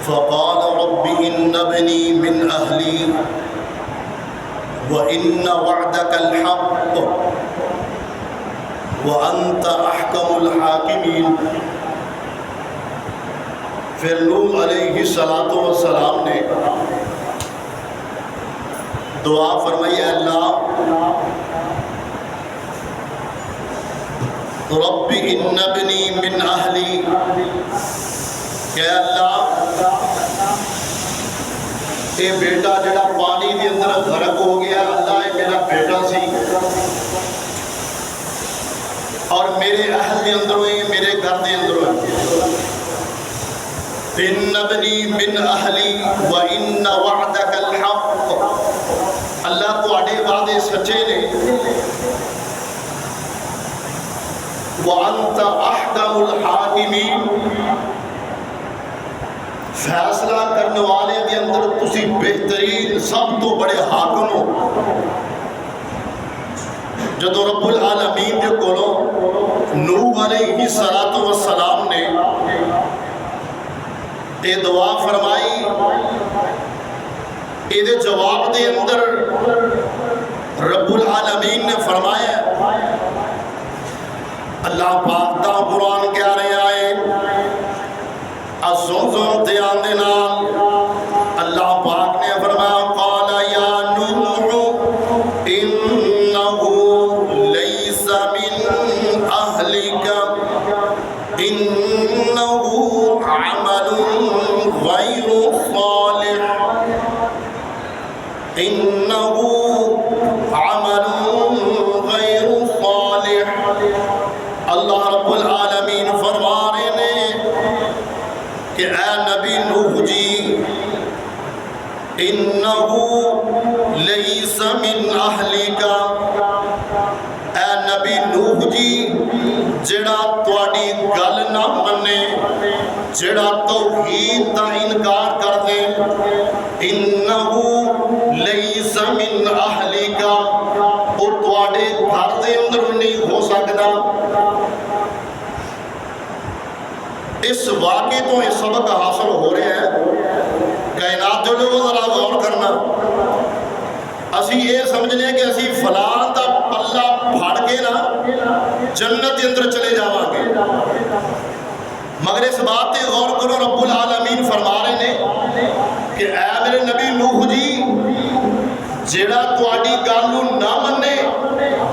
فقال رب إن ابني من أهلي وإن وعدك الحق وأنت أحكم الحاكمين۔ پھر نوح علیہ السلام نے دعا فرمائی، اللہ رب ان ابنی من اہلی، کہ اللہ اے بیٹا جڑا پانی دے اندر غرق ہو گیا، اللہ اے میرا بیٹا سی اور میرے اہل دے اندر ہوئی، میرے گھر دے اندر ہوئی۔ ان ابنی من اہلی وان وعدک الحق، اللہ تو آڑے وعدے سچے نے، وانت احکم الحاکمین، فیصلہ کرنے والے دے اندر تسی بہترین سب تو بڑے حاکم ہو۔ جدو رب العالمین دے کولوں نوح علیہ السلام نے اے دعا فرمائی، اے دے جواب دے اندر رب العالمین نے فرمایا، اللہ پاک دا قرآن کہہ رہے آئے سن دھیان دینا، اللہ پاک نے فرمایا قال یا نوح انہ لیس من اہلک انہ عمل غیر صالح، انہ عمل غیر صالح۔ اللہ رب العالمین فرما رہے ہیں کہ اے نبی نوح جی، انہو لیس من اہلک، اے نبی نوح جی جڑا تواڈی گل نہ منے، جڑا توحید دا انکار کر دے، انہو لیس من اہلک، او تواڈے گھر دے اندر نہیں ہو سکتا۔ اس واقعے تو یہ سبق حاصل ہو رہے ہیں، کائنات جو لوگ ذرا غور کرنا، اسی یہ سمجھنے کہ اسی فلاں دا پلہ پھاڑ کے نا جنت کے اندر چلے جاواں گے، مگر اس بات تے غور کرو، رب العالمین فرما رہے ہیں کہ اے میرے نبی نوح جی جڑا تواڈی گل نوں نہ منے،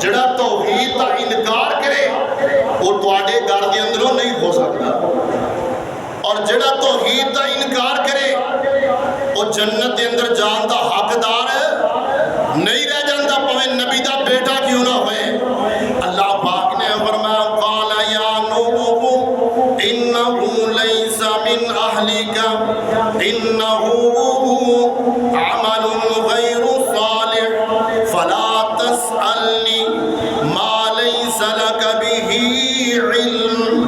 جڑا توحید دا انکار کرے، وہ تواڈے گھر دے اندروں نہیں ہو سکتا، اور جڑا توحید دا انکار کرے وہ جنت دے اندر جان دا حقدار نہیں رہ جاندا، پاویں نبی دا بیٹا کیوں نہ ہوئے۔ اللہ پاک نے فرمایا قال یا نوح انہ لیس من اہلک انہ عمل غیر صالح فلا تسألنی ما لیس لک بہ علم۔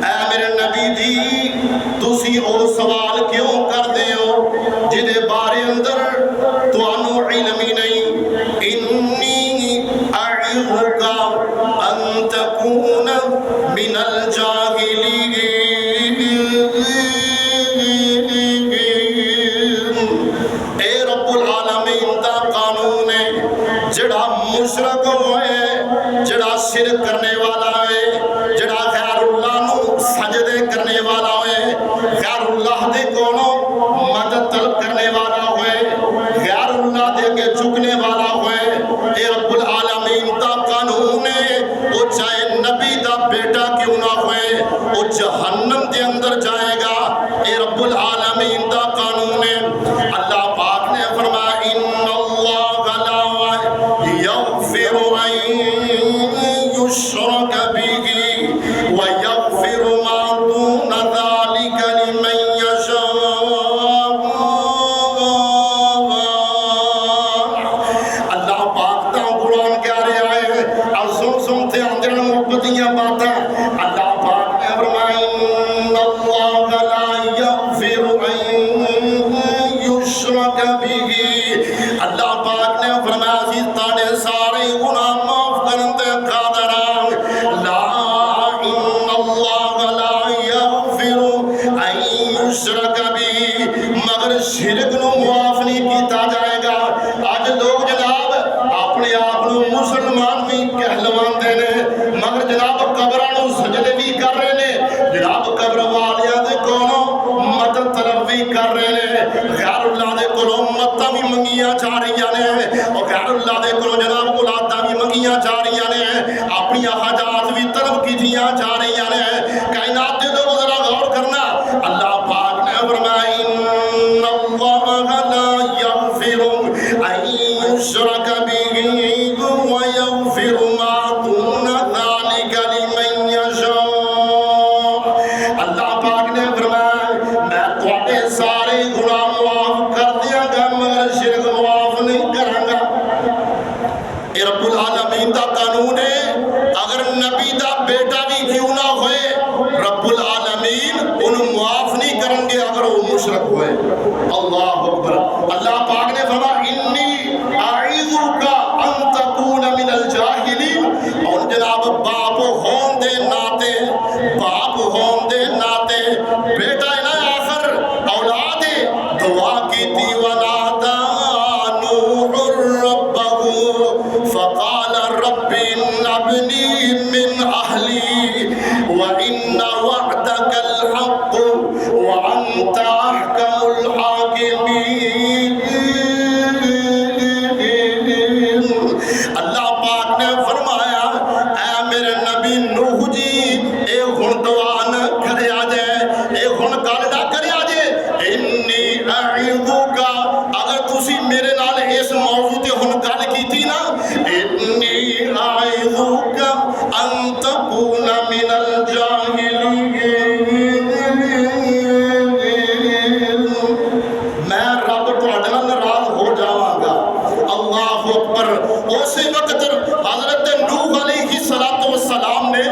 اے میرے نبی جی تسی او سوال کیوں کر دے ہو جدے بارے اندر توانو علم ہی نہیں۔ انی اعظک ان تکون من الجاہلین، اے رب العالمین دا قانون ہے، جڑا مشرک ہوئے، جڑا شرک کرنے والا ہے، جڑا غیر اللہ نو سجدے کرنے والا ہوئے، غیر اللہ دے کونوں مدد طلب کرنے والا ہوئے، غیر اللہ دے کے چکنے والا ہوئے، اے رب العالمین دا قانون ہے، وہ چاہے نبی دا بیٹا کیوں نہ ہوئے وہ جہنم دے اندر جائے گا، اے رب العالمین دا قانون ہے۔ اللہ پاک نے فرمایا ان اللہ لا یغفر ان یشرک بہ ویغفر ما دون ذلک لمن یشاء۔ اللہ پاک دا قرآن کہہ رہے آئے اور سنتے اندر محبتیاں باتیں، اللہ پاک نے فرمایا ان شرک نو معاف نہیں کیتا جائے گا۔ اج لوگ جناب اپنے آپ نو مسلمان بھی کہلواندے نے مگر جناب قبراں نو سجدے بھی کر رہے نے، جناب قبر والیاں دے کولوں مدد طلب بھی کر رہے نے، غیر اللہ دے کولوں مدد بھی منگیاں جا رہیاں نے، اور غیر اللہ دے کولوں جناب اولاداں بھی منگیاں جا رہیاں نے، اپنی حاجات بھی طلب کیتیاں جا رہیاں نے۔ کائنات دے لوگ ذرا غور کرنا، اللہ پاک نے فرمایا ان اللہ لا یغفر ان یشرک بہ ویغفر ما دون ذلک لمن یشاء۔ اللہ پاک نے فرمایا میں تواڈے سارے گناہ معاف کر دیاں گا مگر شرک معاف نہیں کراں گا۔ اے رب العالمین دا قانون ہے، اگر نبی دا بیٹا بھی کیوں نہ ہوئے رب العالمین انہوں معاف نہیں کریں گے اگر وہ مشرک ہوئے۔ اللہ اکبر۔ اللہ پاک نے فرمایا انی اعیذک ان تکون من الجاہلین، اور جناب باپ ہون دے ناتے، باپ ہون دے ناتے بیٹا ہے نا آخر اولاد ہے، دعا کیتی ونادا نوح ربہ فقال رب ابنی من اہلی وان وعدک الحق وانت احکم الحاکمین۔ اللہ پاک نے فرمایا اے میرے نبی نوح جی اے ہن دعا نہ کرے آجے، اے ہن گل نہ کرے آجے، انی اعیذک، اگر تسی میرے نال اس موضوع تے ہن گل کیتی نا، انی اعیذک ان تکون من الجاہلین، میں رب تواڈے نال ناراض ہو جاواں گا۔ اللہ اکبر۔ اسی وقت حضرت نوح علیہ السلام نے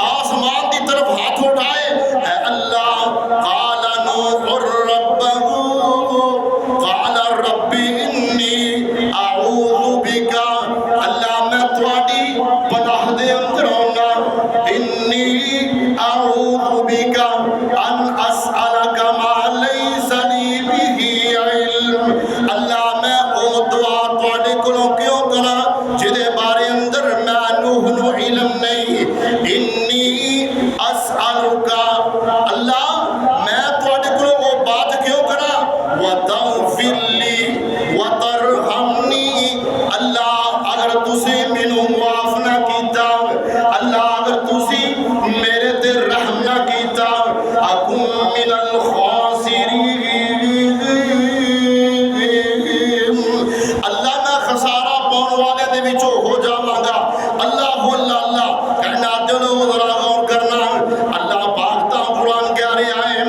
آسمان کی طرف ہاتھ اٹھائے، اے اللہ قال نوح ربہ قال رب انی اعوذ بک، اللہ میں تواڈی پناہ دے اندر ہونا، انی اعوذ بک ان اسألک ما لیس لی بہ علم، اللہ میں او دعا تواڈے کولوں کیوں کراں جدے بارے اندر میں نوح نو علم نہیں، انی اسألک، اللہ میں تواڈے کولوں وہ بات کیوں کراں، وتغفر لی وترحمنی، اللہ اگر تسی مینوں معاف نہ کیتا، اللہ اگر تسی میرے تے رحم نہ کیتا، اکن من الخاسرین، اللہ میں خسارہ پاؤن والے دے وچوں ہو جاواں گا۔ اللہ اللہ اللہ کائنات دے لوگ ذرا غور کرنا، اللہ پاک تا قرآن کہہ رہے ہیں،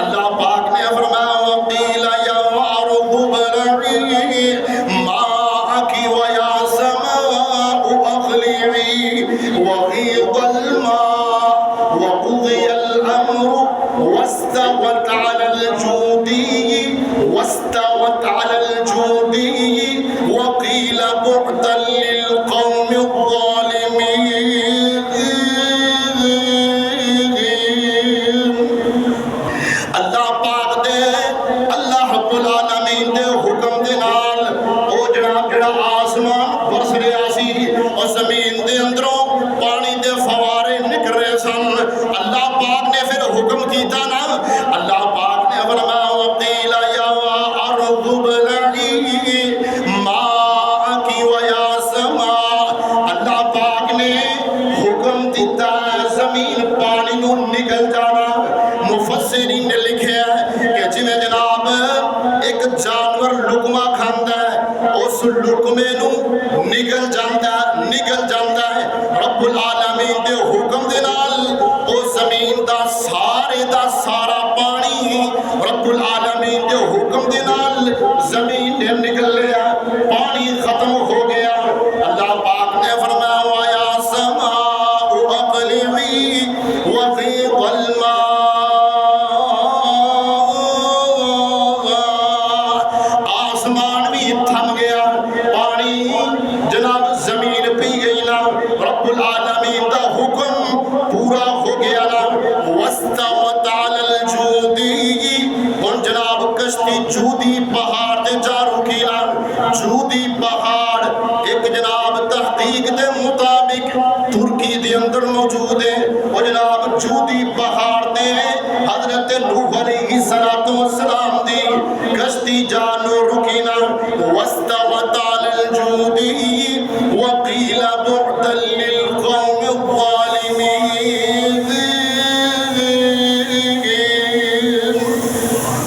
اللہ پاک نے فرمایا وقیل یا ارض ابلعی ماءک ویا سماء اقلعی وغیض الماء وقضی الامر واستوت علی الجودی وقیل بعدا للقوم الظالمین۔ اللہ پاک دے اللہ رب العالمین دے حکم دے نال او جناب جڑا آسمان برس رہا سی اور زمین دے اندروں پانی دے فوارے نکل رہے سن، اللہ پاک نے پھر حکم کیتا نا، اللہ پاک نے فرمایا وقیل یا ارض ابلعی ماءک ویا سماء، اللہ پاک نے حکم دیتا ہے زمین پانی نو نکل جانا۔ مفسرین نے لکھا ہے کہ جنہیں جناب ایک جانور لقمہ کھاندا ہے اس لقمے نو نگل جاندا ہے، رب العالمین دے حکم دے نال او زمین دا سارا پانی رب العالمین دے حکم دے نال زمین نے نکل لیا، پانی ختم ہو گیا۔ اللہ پاک نے فرمایا وَيَا سَمَاءُ أَقْلِعِي وَغِيضَ الْمَاءُ، آسمان بھی تھم گیا، پانی جناب زمین پی گئی نا، رب العالمین دا حکم پورا ہو گیا نا۔ وَاسْتَوَتْ عَلَى الْجُودِيِّ، ان جناب کشتی جودی پہاڑ تے حضرت نوح علیہ السلام دی کشتی جانو رکی نہ واستوت علی الجودی وقیل بعدا للقوم الظالمین.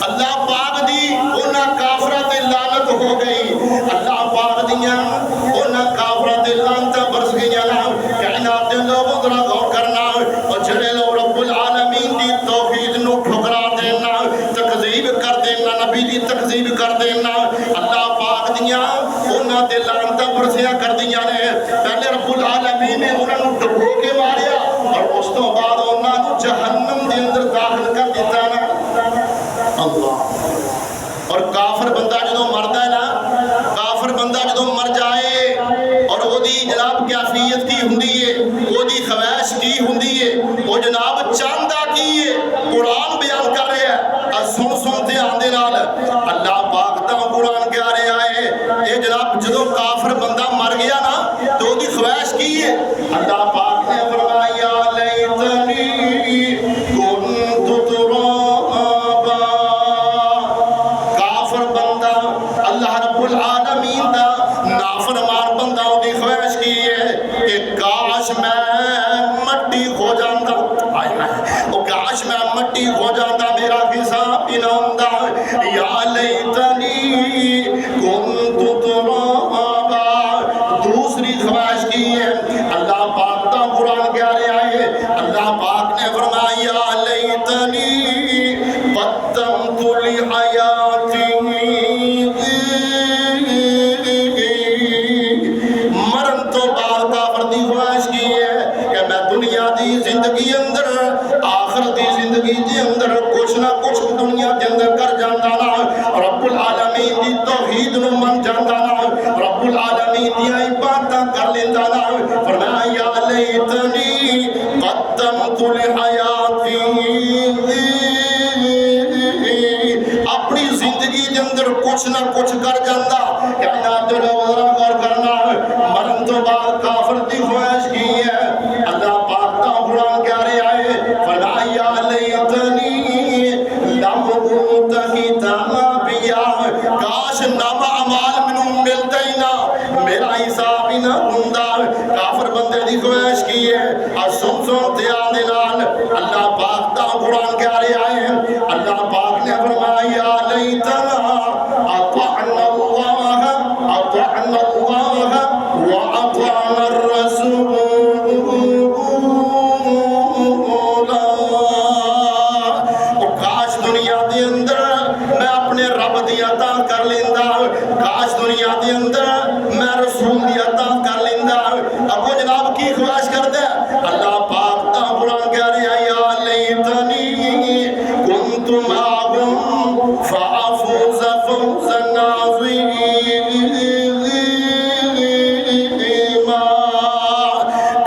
اللہ پاک دی انہاں کافراں تے لعنت ہو گئی. اللہ پاک دیاں انہاں کافراں تے لعنت برس گئیاں. کائنات دے لوگوں ذرا غور کرنا اور جڑے لوگ رب العالمین دی توحید نو ٹھکرا دینا تکذیب کر دینا نبی دی تکذیب کر دینا اللہ پاک دیاں انہاں تے لعنت برسیاں کر دیاں نے. پہلے رب العالمین نے انہاں نو ڈبو کے ماریا اور اس تو بعد انہاں نو جہنم دے اندر داخل کر دیتا نا. اللہ اور کافر بندہ جدو مردا ہے نا کافر بندہ جدو مر جائے اور وہ دی جناب کیفیت کی ہوندی ہے وہ دی خواہش کی ہوندی ہے وہ جناب چاہندا کی ہے قرآن بیان کر رہا ہے سن سنتے آندے نال اللہ پاک دا قرآن کہہ رہا ہے اے جناب جدو کافر بندہ مر گیا نا تو دی خواہش کی ہے اللہ پاک نے فرمایا لیتنی کنت ترابا. کافر بندہ اللہ رب العالمین دا نافرمان بندہ دی خواہش کی ہے کہ کاش میں مٹی ہو جاندہ او کاش میں مٹی ہو جاندہ میرا حساب ہی نہ ہوندہ. یا لیتنی کنت ترابا. دوسری خواہش کی ہے اللہ پاک دا قرآن کہہ رہا ہے اللہ پاک نے فرمایا لیتنی قدمت لحیاتی. مرن تو بعد کافر دی خواہش کی ہے کہ میں دنیا دی زندگی اندر آخر دی زندگی دی اندر کچھ نہ کچھ دنیا کے اندر کر جاندہ نا رب العالمین دی توحید نو من جاندہ نا رب العالمین دی عبادتاں کر لیندہ نا. فرمایا لیتنی قدمت لحیاتی. اپنی زندگی دے اندر کچھ نہ کچھ کر جاندہ کائنات دے لوگ ذرا غور کرنا مرن تو بعد کافر دی خواہش کی ہے اللہ پاک دا قرآن کہہ رہا ہے فرمایا لیتنی لم اوت کتابیا. کاش نام اعمال منوں ملتا ہی نہ میرا حساب ہی نہ ہوندہ. کافر بندے دی خواہش کی ہے سن سنتے آنے نال اللہ پاک دا قرآن کہہ رہا ہے اللہ پاک نے فرمایا لیتنا اطعنا اللہ واطعنا الرسول. کاش دنیا دے اندر میں اپنے رب دی اطاعت کر لیندہ کاش دنیا دے اندر میں رسول دی اطاعت کر لیندہ. اب وہ جناب کی خواہش کرتا ہے اللہ پاک دا قرآن کہہ رہا ہے یا لیتنی کنت معہم فافوز فوزا عظیما.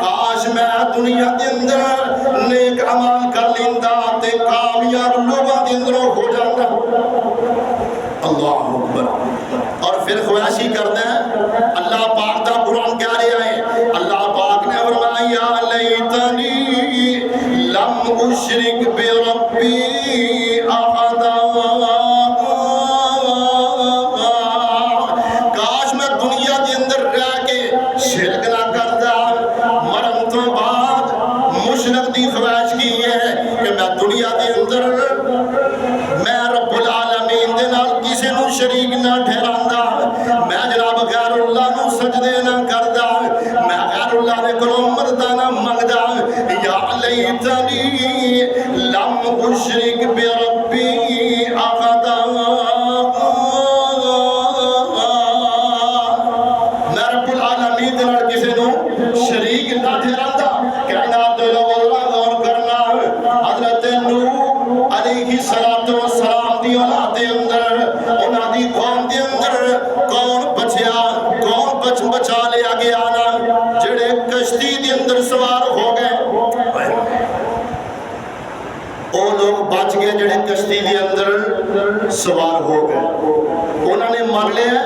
کاش میں دنیا دے اندر نیک عمل کر لیندہ تے کامیاب لوگوں دے اندر ہو جاندہ. اللہ اکبر. اور پھر خواہشی کرتے ہیں اللہ پاک دا قرآن کہہ رہا ہے اللہ پاک نے فرمایا لیتنی لم اشرک بربی احدا. کاش میں دنیا دے اندر رہ کے شرک نہ کردا. مرن تو بعد مشرک دی خواہش کی ہے کہ میں دنیا دے اندر میں رب العالمین دے نال کسی نو شریک نہ ٹھہراندا میں جناب غیر اللہ نو سجدے نہ کردا میں غیر اللہ نے کلو مدد نہ منگدا. یا لیتنی لم اشرک بربی احدا. میں رب العالمین دے نال کسی نو شریک نہ ٹھہراندا. کائنات دے لوگ غور کرنا حضرت نوح علیہ السلام دی اولاد دے اندر انہاں دی قوم دے اندر کون بچیا کون بچا لیا گیا نا جڑے کشتی دے اندر سوار ہو گئے. او لوگ بچ گئے جڑے کشتی کے اندر سوار ہو گئے، انہوں نے مان لیا،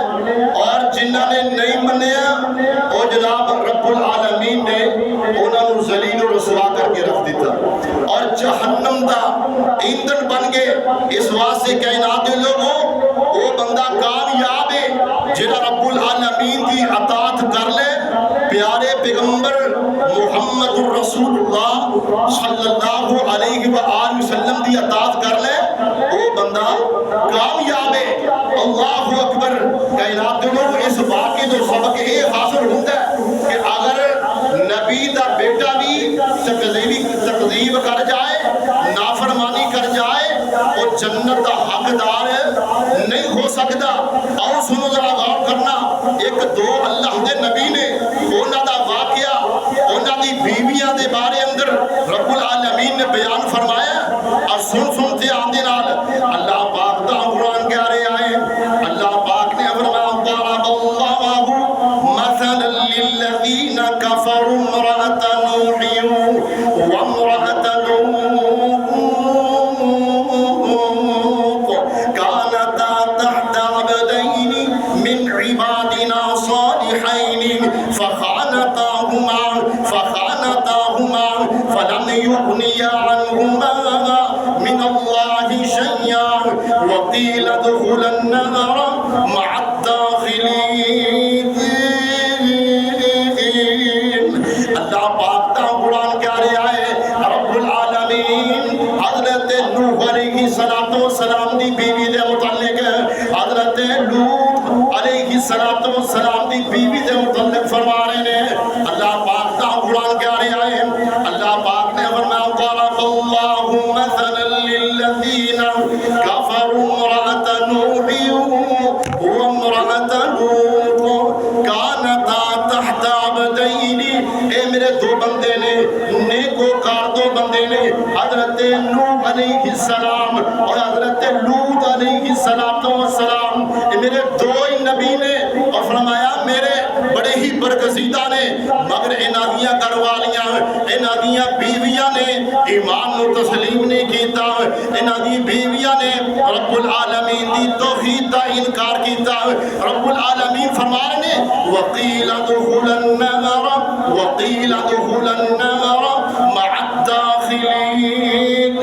اور جنہ نے نہیں منیا وہ جناب رب العالمین نے انہوں نے ذلیل و رسوا کر کے رکھ دیتا اور جہنم دا ایندھن بن گئے۔ اس واسطے کائنات دے لوگوں وہ بندہ کامیاب ہے جڑا رب العالمین کی اطاعت کر لے، پیارے پیغمبر محمد الرسول اللہ صلی اللہ علیہ وآلہ وسلم دی اطاعت کر لے، وہ بندہ کامیاب ہے۔ اللہ اکبر۔ کائنات دے لوگ اس واقعے تو سبق یہ حاصل ہوتا ہے کہ اگر نبی دا بیٹا بھی تکذیب کر جائے، نافرمانی کر جائے، وہ جنت دا حقدار نہیں ہو سکتا۔ اور سنو ذرا غور کرنا، ایک دو اللہ دے نبی نے انہاں دا واقعہ انہاں دی بیویاں دے بارے اندر رب العالمین نے بیان فرمایا، اور سنتے آندے نال اللہ پاک دا قرآن کہہ رہے آئے، اللہ پاک نے فرمایا ضرب اللہ مثلا للذین کفروا امرأة نوح وامرأة لوط كانتا تحت عبدين من عبادنا صالحين فخانتاهما فلم يغنيا عنهما من الله شيئا وقيل ادخلا النار مع الداخلين۔ اللہ پاک کا قرآن کہہ رہا ہے رب العالمین حضرت نوح علیہ السلام دی بیوی دے متعلق، حضرت لوط علیہ السلام دی بیوی دے متعلق فرما رہے ہیں۔ اللہ پاک کا قرآن کہہ رہا ہے، اللہ پاک نے فرمایا ضرب اللہ مثلا للذین کفروا امرأة نوح وامرأة لوط كانتا تحت عبدین۔ اے میرے دو بندے نے، نیکوکار دو بندے نے، حضرت نوح علیہ السلام اور حضرت لوط علیہ السلام، میرے دو ہی نبی نے، اور فرمایا میرے بڑے ہی برگزیدہ نے، مگر انہاں دیاں گھر والیاں، انہاں دیاں بیویاں نے ایمان نو تسلیم نہیں کیتا، انہاں دی بیویاں نے رب العالمین دی توحید دا انکار کیتا۔ رب العالمین فرما رہے ہیں وقیل ادخلا النار مع الداخلین۔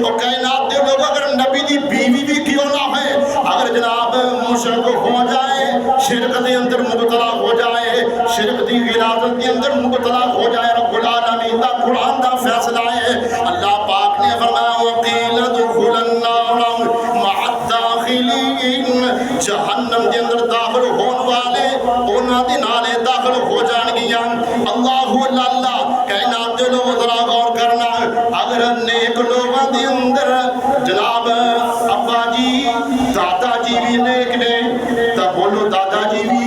اور کائنات دے لوگ اگر نبی دی بیوی بھی کیوں نہ ہے، اگر جناب مشرک ہو جائے، شرک دے اندر مبتلا ہو جائے، شرک دی غلاظت دے اندر مبتلا ہو جائے، رب العالمین دا قرآن دا فیصلہ ہے۔ اللہ پاک نے فرمایا وقیل ادخلا النار مع الداخلین، جہنم دے اندر داخل ہون والے انہاں دے نالے داخل ہو جان گیاں۔ اللہ اللہ کائنات دے لوگ ذرا غور کرنا، اگر نیک لوگاں دے اندر جناب ابا جی دادا جی بھی نیک نے، تب بولو دادا جی بھی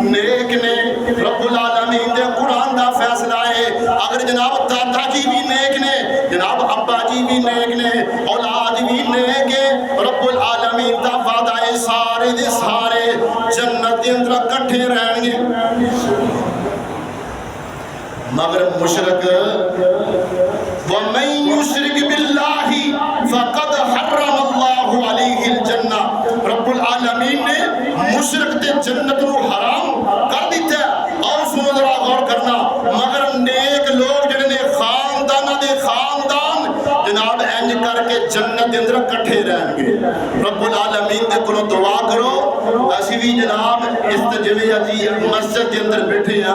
نیک نے، رب العالمین دے قرآن دا فیصلہ ہے۔ اگر جناب دادا جی بھی نیک نے، جناب ابا جی بھی نیک نے، اولاد بھی نیک ہے، رب العالمین دا وعدہ ہے سارے دے سارے جنت دے اندر کٹھے رہن گے۔ مگر مشرک وَمَن يُشْرِكْ بِاللَّهِ فَقَدْ حَرَّمَ اللَّهُ عَلَيْهِ الْجَنَّةَ، رب العالمین نے مشرک تے جنت کو حرام کر دیتا ہے۔ اور سنو ذرا غور کرنا، مگر نیک لوگ جنہیں نے خاندان جناب انج کر کے جنت دے اندر کٹھے رہن گے۔ رب العالمین دے کولوں دعا کرو، اسی بھی جناب استجوے جی مسجد دے اندر بیٹھے ہیں،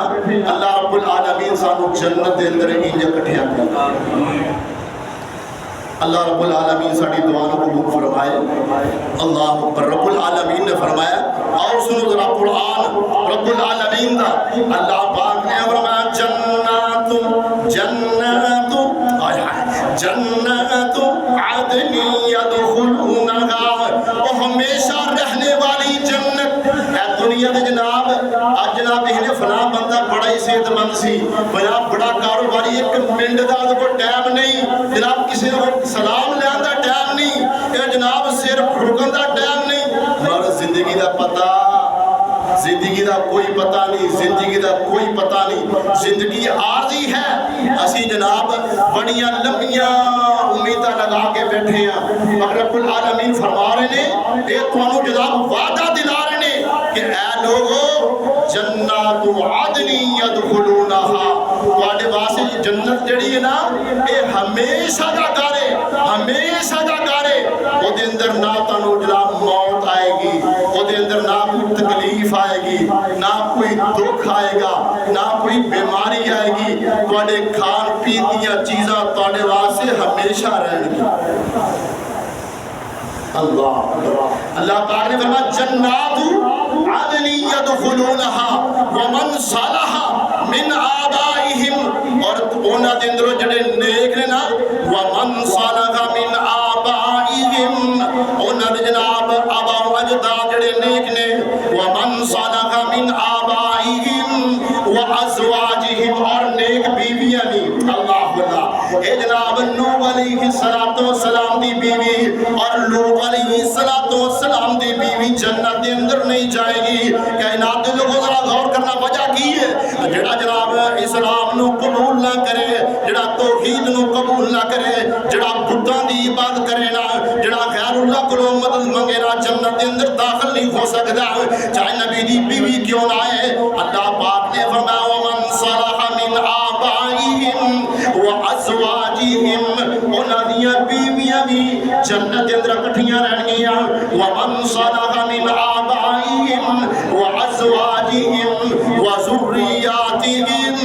اللہ رب العالمین سانو جنت دے اندر انج کٹھیا کرے۔ اللہ رب العالمین ساڑی دعاوں کو قبول فرمائے۔ اللہ اکبر۔ رب العالمین نے فرمایا، اور سنو ذرا قرآن رب العالمین دا، اللہ پاک نے فرمایا جنات عدن یدخلونہا، وہ ہمیشہ رہنے والی جنت ہے۔ دنیا دے جناب آج جناب دیکھنے فلاں بندہ بڑا ہی صحت مند سی، بڑا کاروباری، ایک منٹ دا کو ٹائم نہیں، جناب کسی کو سلام لیان دا ٹائم نہیں، یہ جناب صرف رکن دا ٹائم نہیں، مگر زندگی دا پتہ، زندگی دا کوئی پتہ نہیں، زندگی دا کوئی پتہ نہیں، زندگی عارضی ہے، اسی جناب بڑیاں لمبیاں امیداں لگا کے بیٹھے ہیں، مگر رب العالمین فرما رہے ہیں اے تھانوں جناب وعدہ دلا رہے ہیں کہ اے لوگو جنات عدن یدخلونہا، تواڈے واسطے جنت جڑی ہے نا اے ہمیشہ دا گھر ہے، ہمیشہ دا گھر ہے، او دے اندر نہ تانوں جناب موت آئے گی، او دے اندر نہ کوئی تکلیف آئے گی، نہ کوئی دکھ آئے گا، نہ کوئی بیماری آئے گی، تواڈے کھان پین دیاں چیزاں تواڈے واسطے ہمیشہ رہن گی۔ اللہ پاک نے فرمایا جنات عدن یدخلونہا ومن صلح من آبائہم، اور انہاں دے اندر جڑے نیک نے نا ومن صلح من آبائہم، انہاں دے جناب آبا و اجداد جڑے نیک نے، ومن صلح من آبائہم وازواجہم، اور نیک بیویاں بھی، اللہ اے جناب نوح علیہ السلام دی بیوی اور لوط علیہ السلام دی بیوی جنت دے اندر نہیں جائے گی۔ کائنات دے لوگوں ذرا غور کرنا وجہ کی ہے؟ جڑا جناب اسلام نو قبول نہ کرے، جڑا توحید نو قبول نہ کرے، جڑا بتاں دی عبادت کرے نا، جڑا غیر اللہ کو مدد منگے نا، جنت دے اندر داخل نہیں ہو سکتا، چاہے نبی دی بیوی کیوں نہ ہے۔ اللہ پاک نے فرمایا ومن صلح من آبائہم وازواجہم، انہاں دیاں بیویاں بھی جنت دے اندر اکٹھیاں رہن گیاں، ومن صلح من آبائہم وازواجہم وذریاتہم،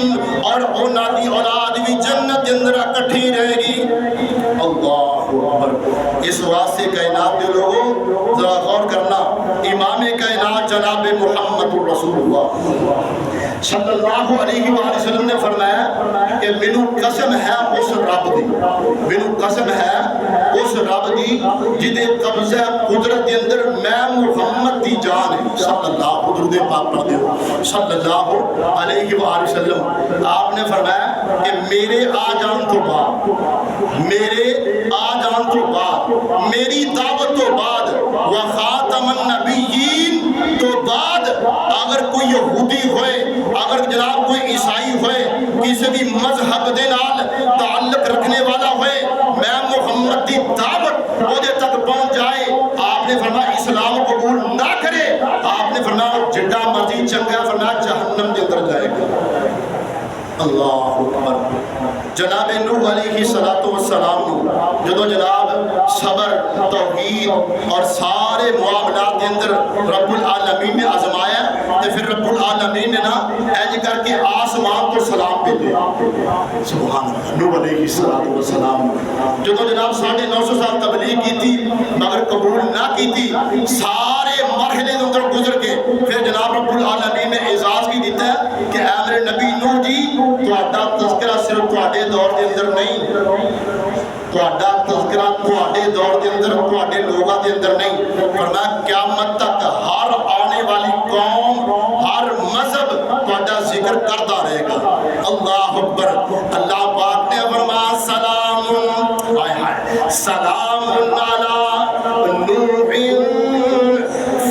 اور انہاں دی اولاد بھی جنت دے اندر اکٹھی رہے گی۔ اللہ اکبر۔ اس واسطے کائنات دے لوگوں ذرا غور کرنا، امام کائنات جناب محمد رسول اللہ صلی اللہ علیہ وآلہ وسلم نے فرمایا کہ مینوں قسم ہے اس رب دی، مینوں قسم ہے اس رب دی جدے قبضہ قدرت دے اندر میں محمد دی جان ہے، صلی اللہ حضور پاک پڑھ دے صلی اللہ علیہ وآلہ وسلم۔ آپ نے فرمایا کہ میرے آ جان تو بعد، میرے آ جان تو بعد، میری دعوت تو بعد، وخاتم النبیین تو بعد، اگر کوئی یہودی ہوئے، اگر جناب کوئی عیسائی ہوئے، کسی بھی مذہب دے نال تعلق رکھنے والا ہوئے، میں محمد دی دعوت مجھے تک پہنچ جائے، آپ نے فرمایا اسلام قبول نہ کرے، آپ نے فرمایا جڈا مرضی چنگا، فرمایا جہنم دے اندر جائے گا۔ اللہ اکبر۔ جناب نوح علیہ السلام نو جدو جناب صبر، توحید اور سارے معاملات کے اندر رب العالمین نے آزمایا، تو پھر رب العالمین نے نا ایج کر کے آسمان کو سلام بھیجے۔ سبحان اللہ۔ نوح علیہ السلام جدو جناب 950 سال تبلیغ کی تھی مگر قبول نہ کی تھی، سارے مرحلے کے اندر گزر کے پھر جناب رب العالمین نے اعزاز کی دیتا ہے کہ اے میرے نبی نوح جی، تہاڈا تذکرہ صرف تہاڈے دور دے اندر نہیں، تہاڈا تذکرہ تہاڈے دور دے اندر، تہاڈے لوگاں دے اندر نہیں، فرمایا قیامت تک ہر آنے والی قوم، ہر مذہب تہاڈا ذکر کرتا رہے گا۔ اللہ اکبر۔ اللہ پاک نے فرمایا سلام، ہائے ہائے، سلام علی نوح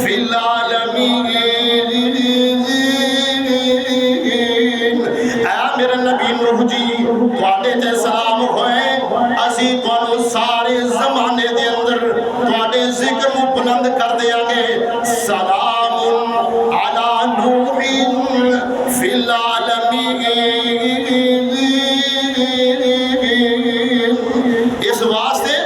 فی العالمین، میرے نبی نوح جی تواڈے تے سلام ہوئے، اسی تانوں سارے زمانے دے اندر تواڈے ذکر نوں بلند کر دیاں گے۔ سلام علی نوح فی العالمین۔ اس واسطے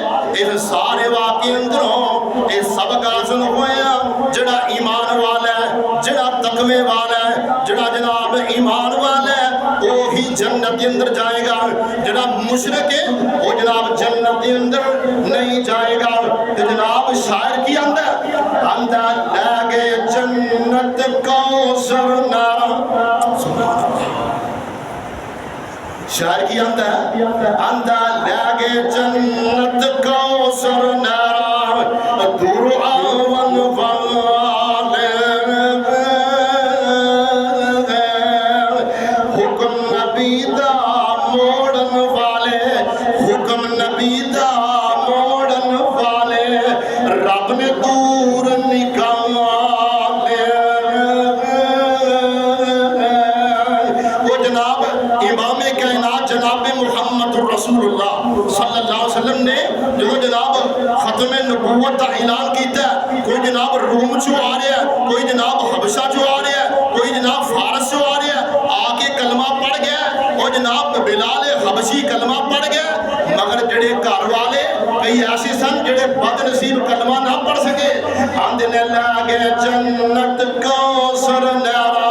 اس سارے واقعے اندروں یہ سبق حاصل ہویا، جڑا ایمان والا ہے، جڑا تقوی والا ہے، جڑا جناب ایمان والا ہے وہی جنت کے اندر جائے گا، جناب مشرک ہے وہ جناب جنت کے اندر نہیں جائے گا۔ تو جناب شاعر کی اندر لگے جنت کوثر نارا، شاعر کی اندر لگے جنت کوثر نارا، دور آون والے حکم نبی دا موڑن والے، حکم نبی دا موڑن والے، رب نے دور نکالے۔ وہ جناب امام کائنات جناب صلی اللہ علیہ وسلم نے جو جناب ختم نبوت کا اعلان کیتا ہے، کوئی جناب روم چو آ رہا ہے، کوئی جناب حبشہ چو آ رہا ہے، کوئی جناب فارس چو آ رہا ہے، آ کے کلمہ پڑھ گیا، اور جناب بلال حبشی کلمہ پڑھ گیا، مگر جڑے گھر والے کئی ایسے سن جڑے بد نصیب کلمہ نہ پڑھ سکے، آندے نے لاگے جنت کو سر نیرا